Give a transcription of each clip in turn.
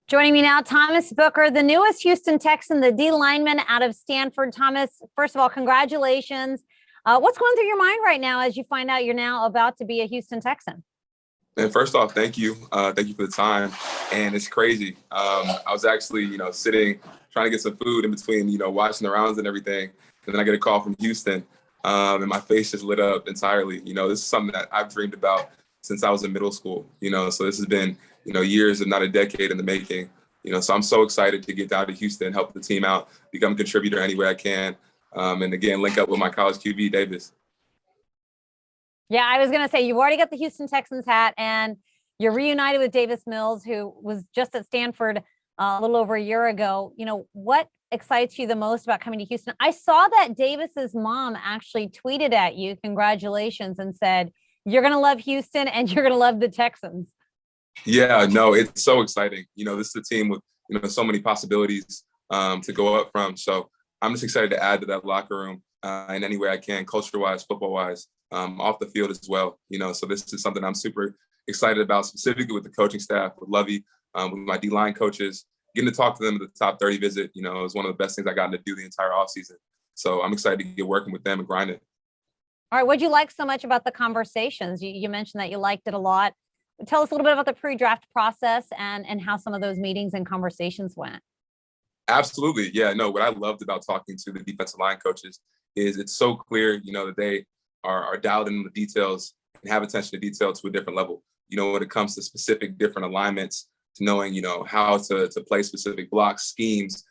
Joining me now, Thomas Booker, the newest Houston Texan, the D lineman out of Stanford. Thomas, first of all, congratulations. What's going through your mind right now as you find out you're now about to be a Houston Texan? And first off, thank you. Thank you for the time. And it's crazy. I was actually, sitting, trying to get some food in between, watching the rounds and everything. And then I get a call from Houston, and my face just lit up entirely. This is something that I've dreamed about since I was in middle school, so this has been, years, if not a decade in the making. So I'm so excited to get down to Houston, help the team out, become a contributor any way I can. And again, link up with my college QB, Davis. Yeah, I was going to say, you've already got the Houston Texans hat and you're reunited with Davis Mills, who was just at Stanford a little over a year ago. What excites you the most about coming to Houston? I saw that Davis's mom actually tweeted at you, congratulations, and said, you're going to love Houston and you're going to love the Texans. Yeah, no, it's so exciting. This is a team with, so many possibilities to go up from. So I'm just excited to add to that locker room in any way I can, culture-wise, football-wise, off the field as well. So this is something I'm super excited about, specifically with the coaching staff, with Lovey, with my D-line coaches. Getting to talk to them at the top 30 visit, is one of the best things I got to do the entire offseason. So I'm excited to get working with them and grinding. All right, what'd you like so much about the conversations? You mentioned that you liked it a lot. Tell us a little bit about the pre-draft process and how some of those meetings and conversations went. Absolutely. Yeah, no, what I loved about talking to the defensive line coaches is it's so clear, that they are dialed in the details and have attention to detail to a different level. When it comes to specific different alignments, to knowing, how to play specific blocks, schemes,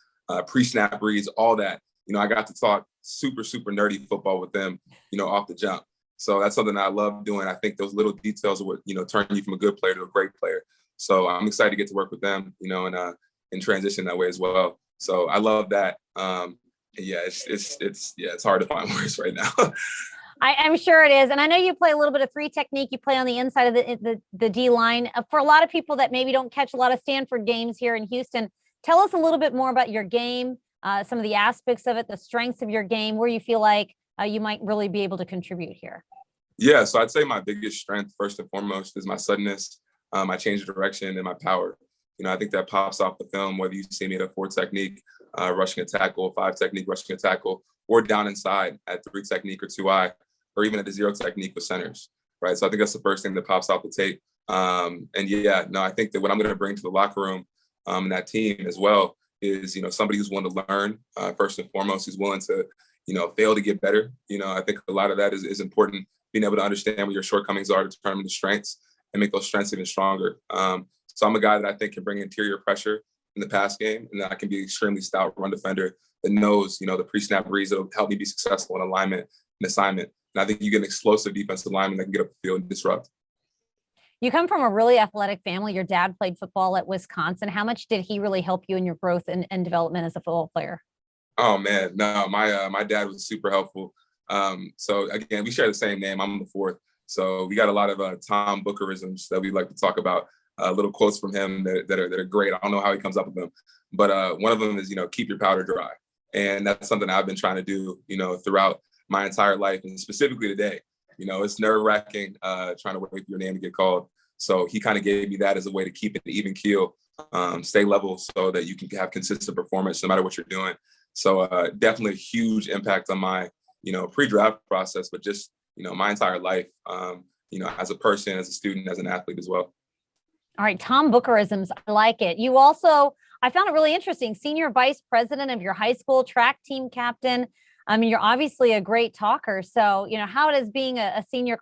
pre-snap reads, all that. I got to talk super, super nerdy football with them, off the jump. So that's something I love doing. I think those little details are what, turn you from a good player to a great player. So I'm excited to get to work with them, and transition that way as well. So I love that. Yeah, it's hard to find words right now. I'm sure it is. And I know you play a little bit of three technique. You play on the inside of the D line. For a lot of people that maybe don't catch a lot of Stanford games here in Houston, tell us a little bit more about your game, some of the aspects of it, the strengths of your game, where you feel like you might really be able to contribute here. Yeah, so I'd say my biggest strength, first and foremost, is my suddenness, my change of direction, and my power. I think that pops off the film, whether you see me at a 4 technique, rushing a tackle, 5 technique, rushing a tackle, or down inside at 3 technique or 2-eye, or even at the 0 technique with centers, right? So I think that's the first thing that pops off the tape. And yeah, no, I think that what I'm going to bring to the locker room and that team as well is, somebody who's willing to learn, first and foremost, who's willing to, fail to get better. I think a lot of that is important, being able to understand what your shortcomings are to turn them into strengths and make those strengths even stronger. So I'm a guy that I think can bring interior pressure in the pass game, and that I can be an extremely stout run defender that knows, the pre-snap reads that will help me be successful in alignment and assignment. And I think you get an explosive defensive lineman that can get up the field and disrupt. You come from a really athletic family. Your dad played football at Wisconsin. How much did he really help you in your growth and development as a football player? Oh man, no, my dad was super helpful. So again, we share the same name. I'm the 4th. So we got a lot of Tom Bookerisms that we like to talk about. Little quotes from him that are great. I don't know how he comes up with them, but one of them is, keep your powder dry. And that's something I've been trying to do, throughout my entire life, and specifically today. It's nerve-wracking trying to wait for your name to get called. So he kind of gave me that as a way to keep an even keel, stay level so that you can have consistent performance no matter what you're doing. So definitely a huge impact on my, pre-draft process, but just, my entire life, as a person, as a student, as an athlete as well. All right, Tom Bookerisms, I like it. You also, I found it really interesting, senior vice president of your high school, track team captain. I mean, you're obviously a great talker. So, how does being a senior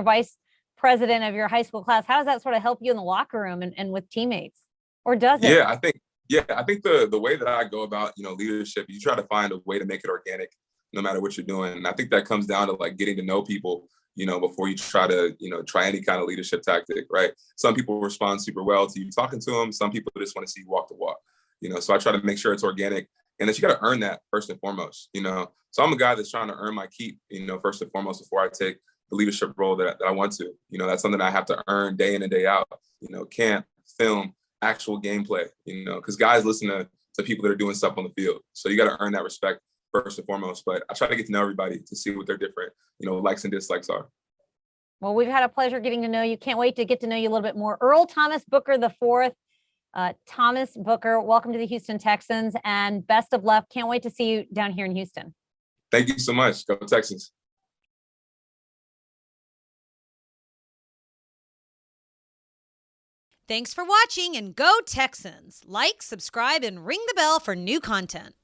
vice president of your high school class, how does that sort of help you in the locker room and with teammates? Or does it? I think the way that I go about, leadership, you try to find a way to make it organic, no matter what you're doing. And I think that comes down to like getting to know people, before you try to, try any kind of leadership tactic, right? Some people respond super well to you talking to them. Some people just want to see you walk the walk, so I try to make sure it's organic and that you got to earn that first and foremost, So I'm a guy that's trying to earn my keep, first and foremost before I take the leadership role that I want to. That's something I have to earn day in and day out, camp, film, actual gameplay, because guys listen to people that are doing stuff on the field. So you got to earn that respect first and foremost. But I try to get to know everybody to see what their different, likes and dislikes are. Well, we've had a pleasure getting to know you. Can't wait to get to know you a little bit more. Earl Thomas Booker IV, Thomas Booker, welcome to the Houston Texans and best of luck. Can't wait to see you down here in Houston. Thank you so much. Go Texans. Thanks for watching and go Texans. Like, subscribe, and ring the bell for new content.